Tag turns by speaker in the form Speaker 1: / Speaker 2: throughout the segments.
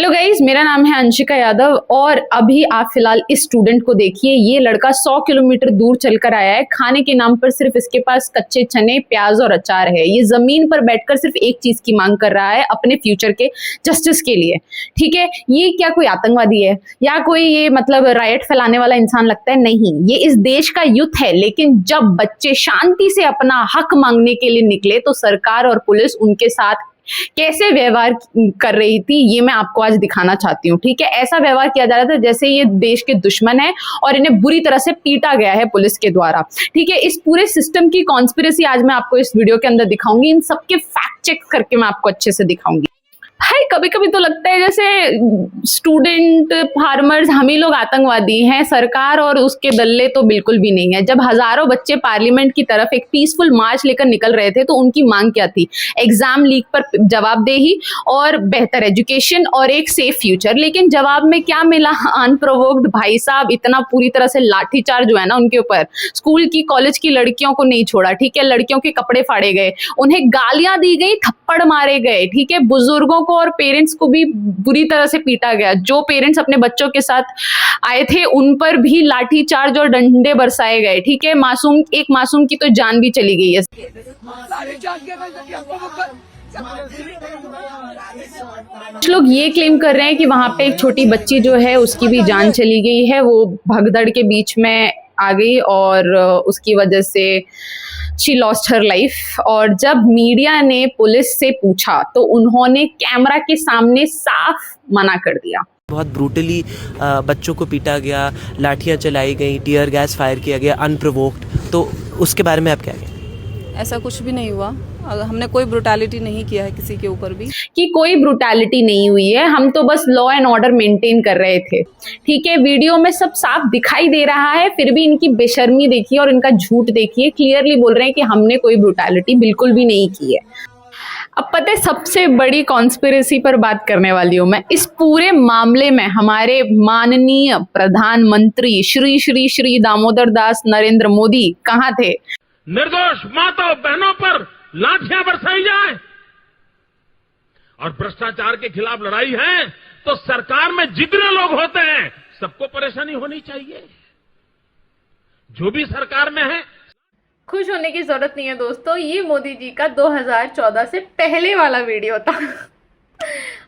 Speaker 1: Hello guys, मेरा नाम है अंशिका यादव और अभी आप फिलहाल इस स्टूडेंट को देखिए। ये लड़का 100 किलोमीटर दूर चलकर आया है। खाने के नाम पर सिर्फ इसके पास कच्चे चने, प्याज और अचार है। ये जमीन पर बैठकर सिर्फ एक चीज की मांग कर रहा है, अपने फ्यूचर के जस्टिस के लिए। ठीक है, ये क्या कोई आतंकवादी है या कोई ये मतलब रायट फैलाने वाला इंसान लगता है? नहीं, ये इस देश का यूथ है। लेकिन जब बच्चे शांति से अपना हक मांगने के लिए निकले तो सरकार और पुलिस उनके साथ कैसे व्यवहार कर रही थी, ये मैं आपको आज दिखाना चाहती हूँ। ठीक है, ऐसा व्यवहार किया जा रहा था जैसे ये देश के दुश्मन है और इन्हें बुरी तरह से पीटा गया है पुलिस के द्वारा। ठीक है, इस पूरे सिस्टम की कॉन्स्पिरेसी आज मैं आपको इस वीडियो के अंदर दिखाऊंगी। इन सबके फैक्ट चेक करके मैं आपको अच्छे से दिखाऊंगी। भाई कभी कभी तो लगता है जैसे स्टूडेंट, फार्मर्स, हम ही लोग आतंकवादी हैं, सरकार और उसके दल्ले तो बिल्कुल भी नहीं है। जब हजारों बच्चे पार्लियामेंट की तरफ एक पीसफुल मार्च लेकर निकल रहे थे तो उनकी मांग क्या थी? एग्जाम लीक पर जवाबदेही और बेहतर एजुकेशन और एक सेफ फ्यूचर। लेकिन जवाब में क्या मिला? अनप्रोवोक्ड भाई साहब इतना पूरी तरह से लाठीचार्ज जो है ना उनके ऊपर। स्कूल की, कॉलेज की लड़कियों को नहीं छोड़ा। ठीक है, लड़कियों के कपड़े फाड़े गए, उन्हें गालियां दी गई, थप्पड़ मारे गए। ठीक है, बुजुर्गों को और पेरेंट्स को भी बुरी तरह से पीटा गया। जो पेरेंट्स अपने बच्चों के साथ आए थे उन पर भी लाठी चार्ज और डंडे बरसाए गए। ठीक है, एक मासूम की तो जान भी चली गई है। कुछ लोग ये क्लेम कर रहे हैं कि वहां पे एक छोटी बच्ची जो है उसकी भी जान चली गई है। वो भगदड़ के बीच में आ गई और उसकी वजह से शी लॉस्ट हर लाइफ। और जब मीडिया ने पुलिस से पूछा तो उन्होंने कैमरा के सामने साफ मना कर दिया।
Speaker 2: बहुत ब्रूटली बच्चों को पीटा गया, लाठियां चलाई गई, टीयर गैस फायर किया गया अनप्रोवोक्ड। तो उसके बारे में आप क्या कहेंगे?
Speaker 3: ऐसा कुछ भी नहीं हुआ। हमने कोई ब्रूटैलिटी नहीं किया है किसी के ऊपर भी।
Speaker 1: कि कोई ब्रूटैलिटी नहीं हुई है, हम तो बस लॉ एंड ऑर्डर मेंटेन कर रहे थे। ठीक है, वीडियो में सब साफ दिखाई दे रहा है, फिर भी इनकी बेशर्मी देखिए और इनका झूठ देखिए। क्लियरली बोल रहे हैं कि हमने कोई ब्रूटैलिटी बिल्कुल भी नहीं की है। अब पता है सबसे बड़ी कॉन्स्पिरेसी पर बात करने वाली हूं मैं। इस पूरे मामले में हमारे माननीय प्रधानमंत्री श्री श्री श्री दामोदर दास नरेंद्र मोदी कहाँ थे?
Speaker 4: निर्दोष माताओं बहनों पर लाठियां बरसाई जाए और भ्रष्टाचार के खिलाफ लड़ाई है तो सरकार में जितने लोग होते हैं सबको परेशानी होनी चाहिए, जो भी सरकार में है।
Speaker 1: खुश होने की जरूरत नहीं है दोस्तों, ये मोदी जी का 2014 से पहले वाला वीडियो था।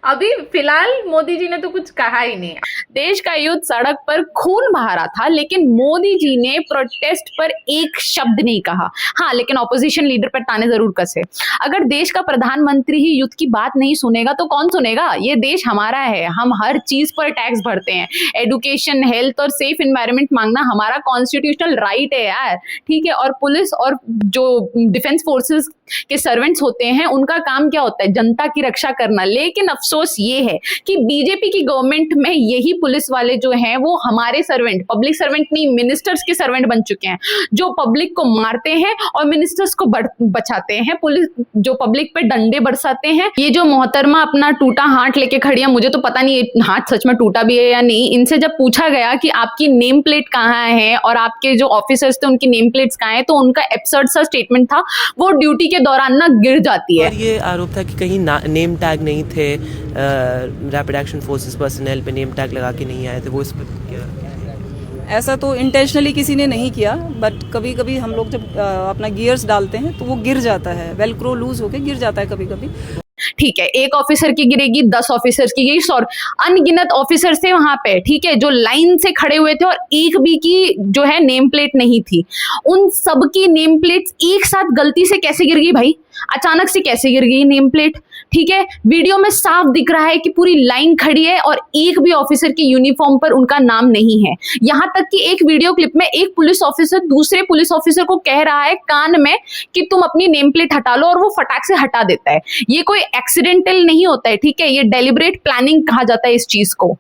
Speaker 1: अभी फिलहाल मोदी जी ने तो कुछ कहा ही नहीं। देश का युद्ध सड़क पर खून बहा रहा था लेकिन मोदी जी ने प्रोटेस्ट पर एक शब्द नहीं कहा। हाँ, लेकिन ऑपोजिशन लीडर पर ताने जरूर कसे। अगर देश का प्रधानमंत्री ही युद्ध की बात नहीं सुनेगा तो कौन सुनेगा? ये देश हमारा है, हम हर चीज पर टैक्स भरते हैं। एजुकेशन, हेल्थ और सेफ एनवायरनमेंट मांगना हमारा कॉन्स्टिट्यूशनल राइट है यार। ठीक है, और पुलिस और जो डिफेंस फोर्सेस के सर्वेंट्स होते हैं उनका काम क्या होता है? जनता की रक्षा करना। लेकिन अफसोस ये है कि बीजेपी की गवर्नमेंट में यही पुलिस वाले जो हैं वो हमारे सर्वेंट, पब्लिक सर्वेंट नहीं, मिनिस्टर्स के सर्वेंट बन चुके हैं, जो पब्लिक को मारते हैं और मिनिस्टर्स को बचाते हैं। पुलिस जो पब्लिक पे डंडे बरसाते हैं। ये जो मोहतरमा अपना टूटा हाथ लेके खड़ी है, मुझे तो पता नहीं हाथ सच में टूटा भी है या नहीं। इनसे जब पूछा गया कि आपकी नेम प्लेट कहाँ है और आपके जो ऑफिसर्स थे उनकी नेम प्लेट्स कहाँ है, तो उनका एब्सर्ड सा स्टेटमेंट था, वो ड्यूटी के दौरान ना गिर जाती है।
Speaker 2: और ये आरोप था कि कहीं नेम टैग नहीं थे, रैपिड एक्शन फोर्सेस पर्सनल पे नेम टैग लगा के नहीं आए थे। वो इस पर क्या?
Speaker 3: ऐसा तो इंटेंशनली किसी ने नहीं किया, बट कभी कभी हम लोग जब अपना गियर्स डालते हैं तो वो गिर जाता है, वेलक्रो लूज होके गिर जाता है कभी कभी।
Speaker 1: ठीक है, एक ऑफिसर की गिरेगी, 10 ऑफिसर्स की गिरेगी, और अनगिनत ऑफिसर्स थे वहां पे। ठीक है, जो लाइन से खड़े हुए थे और एक भी की जो है नेम प्लेट नहीं थी। उन सब की नेम प्लेट्स एक साथ गलती से कैसे गिर गई भाई? अचानक से कैसे गिर गई नेम प्लेट? ठीक है, वीडियो में साफ दिख रहा है कि पूरी लाइन खड़ी है और एक भी ऑफिसर की यूनिफॉर्म पर उनका नाम नहीं है। यहां तक कि एक वीडियो क्लिप में एक पुलिस ऑफिसर दूसरे पुलिस ऑफिसर को कह रहा है कान में कि तुम अपनी नेम प्लेट हटा लो, और वो फटाक से हटा देता है। ये कोई एक्सीडेंटल नहीं होता है। ठीक है, ये डेलिब्रेट प्लानिंग कहा जाता है इस चीज को।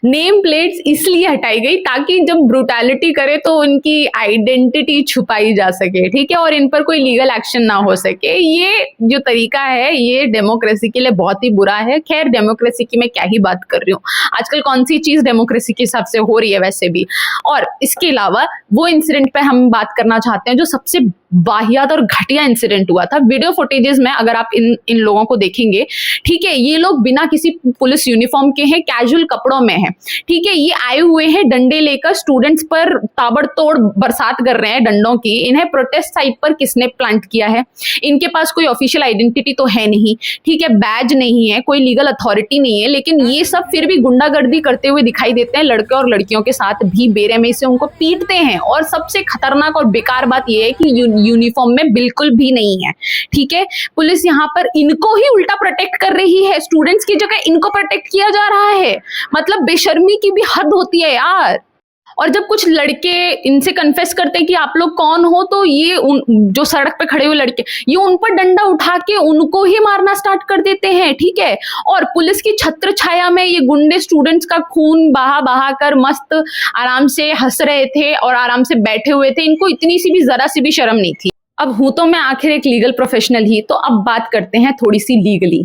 Speaker 1: नेम प्लेट्स इसलिए हटाई गई ताकि जब ब्रूटैलिटी करे तो उनकी आइडेंटिटी छुपाई जा सके। ठीक है, और इन पर कोई लीगल एक्शन ना हो सके। ये जो तरीका है ये डेमोक्रेसी के लिए बहुत ही बुरा है। खैर डेमोक्रेसी की मैं क्या ही बात कर रही हूँ, आजकल कौन सी चीज डेमोक्रेसी के हिसाब से हो रही है वैसे भी। और इसके अलावा वो इंसिडेंट पे हम बात करना चाहते हैं जो सबसे वाहियात और घटिया इंसिडेंट हुआ था। वीडियो फुटेजेस में अगर आप इन लोगों को देखेंगे, ठीक है, ये लोग बिना किसी पुलिस यूनिफॉर्म के हैं, कैजुअल कपड़ों में हैं, ठीक है, ये आए हुए हैं डंडे लेकर, स्टूडेंट्स पर ताबड़तोड़ बरसात कर रहे हैं डंडों की। इन्हें प्रोटेस्ट साइट पर किसने प्लांट किया है? इनके पास कोई ऑफिशियल आइडेंटिटी तो है नहीं, ठीक है, बैज नहीं है, कोई लीगल अथॉरिटी नहीं है, लेकिन ये सब फिर भी गुंडागर्दी करते हुए दिखाई देते हैं। लड़के और लड़कियों के साथ भी बेरहमी से उनको पीटते हैं। और सबसे खतरनाक और बेकार बात यह है कि यूनिफॉर्म में बिल्कुल भी नहीं है, ठीक है। पुलिस यहाँ पर इनको ही उल्टा प्रोटेक्ट कर रही है, स्टूडेंट्स की जगह इनको प्रोटेक्ट किया जा रहा है। मतलब बेशर्मी की भी हद होती है यार। और जब कुछ लड़के इनसे कन्फेस करते हैं कि आप लोग कौन हो, तो ये जो सड़क पे खड़े हुए लड़के ये उन पर डंडा उठा के उनको ही मारना स्टार्ट कर देते हैं, ठीक है। और पुलिस की छत्र छाया में ये गुंडे स्टूडेंट्स का खून बहा बहा कर मस्त आराम से हंस रहे थे और आराम से बैठे हुए थे। इनको इतनी सी भी जरा सी भी शर्म नहीं थी। अब हूं तो मैं आखिर एक लीगल प्रोफेशनल ही, तो अब बात करते हैं थोड़ी सी legally.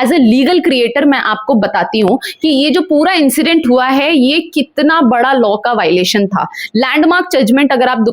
Speaker 1: As a legal creator मैं आपको बताती हूँ कि ये जो पूरा इंसिडेंट हुआ है ये कितना बड़ा लॉ का वायलेशन था। लैंडमार्क जजमेंट अगर आप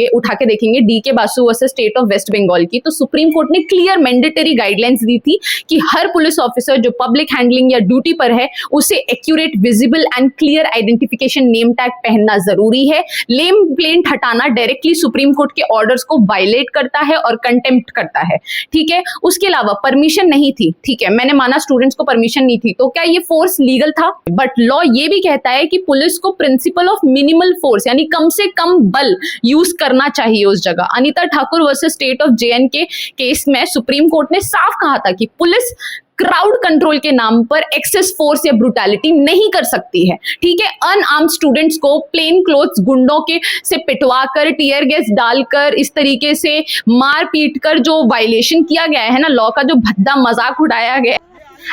Speaker 1: उठा के देखेंगे D K Basu versus state of West Bengal की, तो सुप्रीम कोर्ट ने क्लियर मैंडेटरी गाइडलाइंस दी थी कि हर पुलिस ऑफिसर जो पब्लिक हैंडलिंग या ड्यूटी पर है उसे accurate, visible and clear identification name tag पहनना जरूरी है। नेम प्लेट हटाना डायरेक्टली सुप्रीम कोर्ट के ऑर्डर्स को वायलेट करता है और कंटेम्प्ट करता है, ठीक है। उसके अलावा परमिशन नहीं थी, ठीक है, मैंने माना स्टूडेंट्स को परमिशन नहीं थी, तो क्या ये फोर्स लीगल था? बट लॉ ये भी कहता है कि पुलिस को प्रिंसिपल ऑफ मिनिमल फोर्स यानी कम से कम बल यूज करना चाहिए उस जगह। Anita Thakur versus state of JNK case में सुप्रीम कोर्ट ने साफ कहा था कि पुलिस क्राउड कंट्रोल के नाम पर एक्सेस फोर्स या ब्रुटैलिटी नहीं कर सकती है, ठीक है। अनआर्म्ड स्टूडेंट्स को प्लेन क्लोथ्स गुंडों के से पिटवा कर, टीयर गैस डालकर, इस तरीके से मार पीट कर जो वायलेशन किया गया है ना लॉ का, जो भद्दा मजाक उड़ाया गया,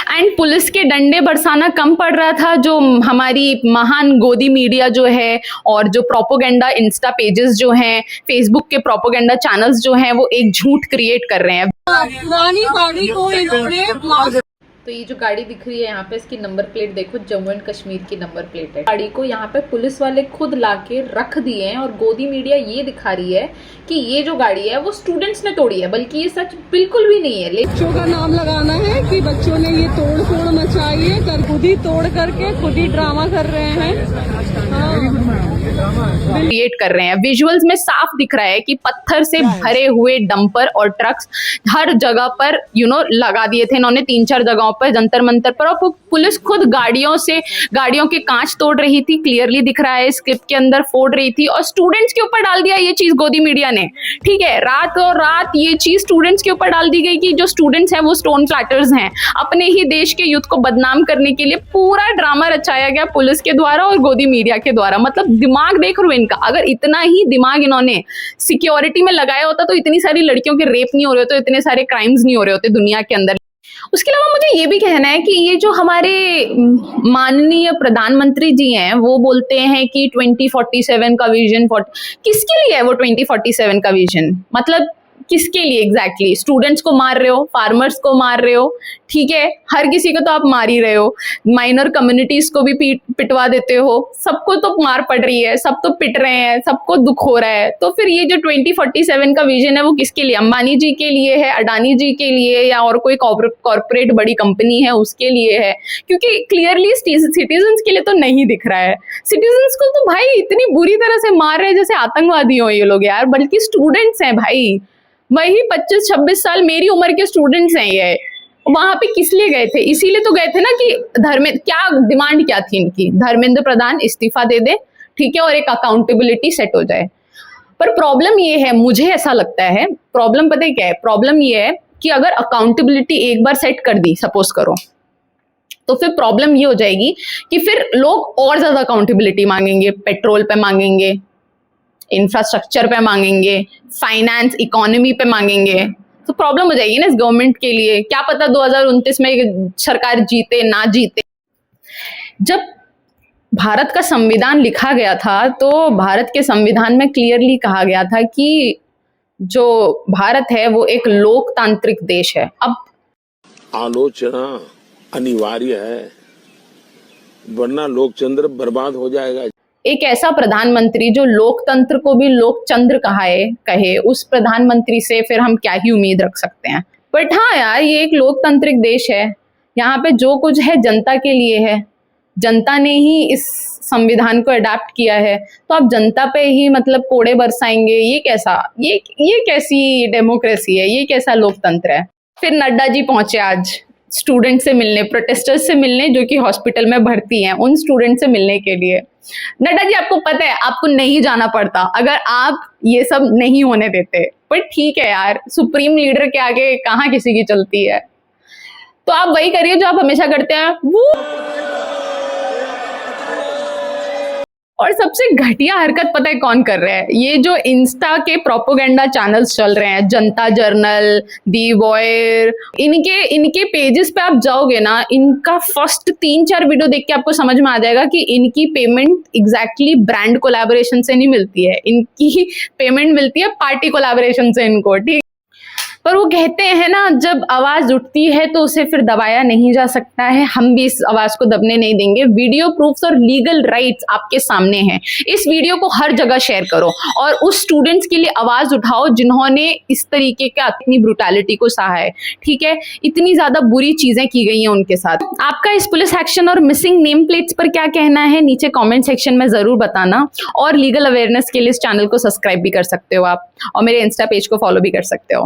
Speaker 1: एंड पुलिस के डंडे बरसाना कम पड़ रहा था। जो हमारी महान गोदी मीडिया जो है और जो प्रोपोगेंडा इंस्टा पेजेस जो हैं, फेसबुक के प्रोपोगेंडा चैनल्स जो हैं, वो एक झूठ क्रिएट कर रहे हैं।
Speaker 5: पुरानी गाड़ी को इन्होंने
Speaker 6: तो ये जो गाड़ी दिख रही है यहाँ पे, इसकी नंबर प्लेट देखो, जम्मू एंड कश्मीर की नंबर प्लेट है। गाड़ी को यहाँ पे पुलिस वाले खुद लाके रख दिए हैं और गोदी मीडिया ये दिखा रही है कि ये जो गाड़ी है वो स्टूडेंट्स ने तोड़ी है, बल्कि ये सच बिल्कुल भी नहीं है।
Speaker 5: बच्चों का नाम लगाना है कि बच्चों ने ये तोड़ फोड़ मचाई है, खुद ही तोड़ करके खुद ही ड्रामा कर रहे हैं,
Speaker 1: क्रिएट कर रहे हैं। विजुअल्स में साफ दिख रहा है कि पत्थर से भरे हुए डंपर और ट्रक्स हर जगह पर लगा दिए थे इन्होंने, 3-4 जगहों पर, जंतर मंतर पर। और पुलिस खुद गाड़ियों के कांच तोड़ रही थी, क्लियरली दिख रहा है, इस क्लिप के अंदर फोड़ रही थी, और स्टूडेंट्स के ऊपर डाल दिया ये चीज गोदी मीडिया ने, ठीक है। रात ये चीज स्टूडेंट्स के ऊपर डाल दी गई कि जो स्टूडेंट्स हैं वो स्टोन फ्लैटर्स हैं। अपने ही देश के यूथ को बदनाम करने के लिए पूरा ड्रामा रचाया गया पुलिस के द्वारा और गोदी मीडिया के द्वारा। मतलब दिमाग देख लो इनका, अगर इतना ही दिमाग इन्होंने सिक्योरिटी में लगाया होता तो इतनी सारी लड़कियों के रेप नहीं हो रहे होते, इतने सारे क्राइम्स नहीं हो रहे होते दुनिया के अंदर। उसके अलावा मुझे ये भी कहना है कि ये जो हमारे माननीय प्रधानमंत्री जी हैं वो बोलते हैं कि 2047 का विजन, किसके लिए है वो 2047 का विजन? मतलब किसके लिए एग्जैक्टली? स्टूडेंट्स को मार रहे हो, फार्मर्स को मार रहे हो, ठीक है, हर किसी को तो आप मार ही रहे हो, माइनर कम्युनिटीज को भी पिटवा देते हो, सबको तो मार पड़ रही है, सब तो पिट रहे हैं, सबको दुख हो रहा है। तो फिर ये जो 2047 का विजन है वो किसके लिए? अंबानी जी के लिए है, अडानी जी के लिए, या और कोई कॉर्पोरेट बड़ी कंपनी है उसके लिए है? क्योंकि क्लियरली सिटीजन्स के लिए तो नहीं दिख रहा है। सिटीजन्स को तो भाई इतनी बुरी तरह से मार रहे हैं जैसे आतंकवादी हो ये लोग यार, बल्कि स्टूडेंट्स हैं भाई, वही 25-26 साल मेरी उम्र के स्टूडेंट्स हैं ये। वहां पे किस लिए गए थे? इसीलिए तो गए थे ना कि डिमांड क्या थी इनकी? धर्मेंद्र प्रधान इस्तीफा दे दे, ठीक है, और एक अकाउंटेबिलिटी सेट हो जाए। पर प्रॉब्लम ये है, मुझे ऐसा लगता है, प्रॉब्लम पता है क्या है? प्रॉब्लम ये है कि अगर अकाउंटेबिलिटी एक बार सेट कर दी, सपोज करो, तो फिर प्रॉब्लम ये हो जाएगी कि फिर लोग और ज्यादा अकाउंटेबिलिटी मांगेंगे, पेट्रोल पे मांगेंगे, इंफ्रास्ट्रक्चर पे मांगेंगे, फाइनेंस इकोनॉमी पे मांगेंगे। तो प्रॉब्लम हो जाएगी ना इस गवर्नमेंट के लिए। क्या पता 2029 में सरकार जीते ना जीते। जब भारत का संविधान लिखा गया था तो भारत के संविधान में क्लियरली कहा गया था कि जो भारत है वो एक लोकतांत्रिक देश है। अब
Speaker 7: आलोचना अनिवार्य है, वरना लोकतंत्र बर्बाद हो जाएगा।
Speaker 1: एक ऐसा प्रधानमंत्री जो लोकतंत्र को भी लोकचंद्र कहे उस प्रधानमंत्री से फिर हम क्या ही उम्मीद रख सकते हैं। बट हाँ यार, ये एक लोकतांत्रिक देश है, यहाँ पे जो कुछ है जनता के लिए है, जनता ने ही इस संविधान को अडॉप्ट किया है, तो आप जनता पे ही मतलब कोड़े बरसाएंगे, ये कैसी डेमोक्रेसी है, ये कैसा लोकतंत्र है। फिर नड्डा जी पहुंचे आज स्टूडेंट से मिलने, प्रोटेस्टर्स से मिलने, जो कि हॉस्पिटल में भर्ती हैं, उन स्टूडेंट से मिलने के लिए। नड्डा जी, आपको पता है आपको नहीं जाना पड़ता अगर आप ये सब नहीं होने देते, पर ठीक है यार, सुप्रीम लीडर के आगे कहाँ किसी की चलती है, तो आप वही करिए जो आप हमेशा करते हैं वो। और सबसे घटिया हरकत पता है कौन कर रहा है? ये जो इंस्टा के प्रोपोगेंडा चैनल्स चल रहे हैं, जनता जर्नल, दी वॉयर, इनके पेजेस पे आप जाओगे ना, इनका फर्स्ट 3-4 वीडियो देख के आपको समझ में आ जाएगा कि इनकी पेमेंट एग्जैक्टली ब्रांड कोलैबोरेशन से नहीं मिलती है, इनकी पेमेंट मिलती है पार्टी कोलैबोरेशन से इनको, ठीक। पर वो कहते हैं ना, जब आवाज उठती है तो उसे फिर दबाया नहीं जा सकता है। हम भी इस आवाज को दबने नहीं देंगे। वीडियो प्रूफ्स और लीगल राइट्स आपके सामने हैं। इस वीडियो को हर जगह शेयर करो और उस स्टूडेंट्स के लिए आवाज उठाओ जिन्होंने इस तरीके का इतनी ब्रुटैलिटी को सहा है, ठीक है, इतनी ज्यादा बुरी चीजें की गई हैं उनके साथ। आपका इस पुलिस एक्शन और मिसिंग नेम प्लेट्स पर क्या कहना है, नीचे कॉमेंट सेक्शन में जरूर बताना। और लीगल अवेयरनेस के लिए इस चैनल को सब्सक्राइब भी कर सकते हो आप, और मेरे इंस्टा पेज को फॉलो भी कर सकते हो।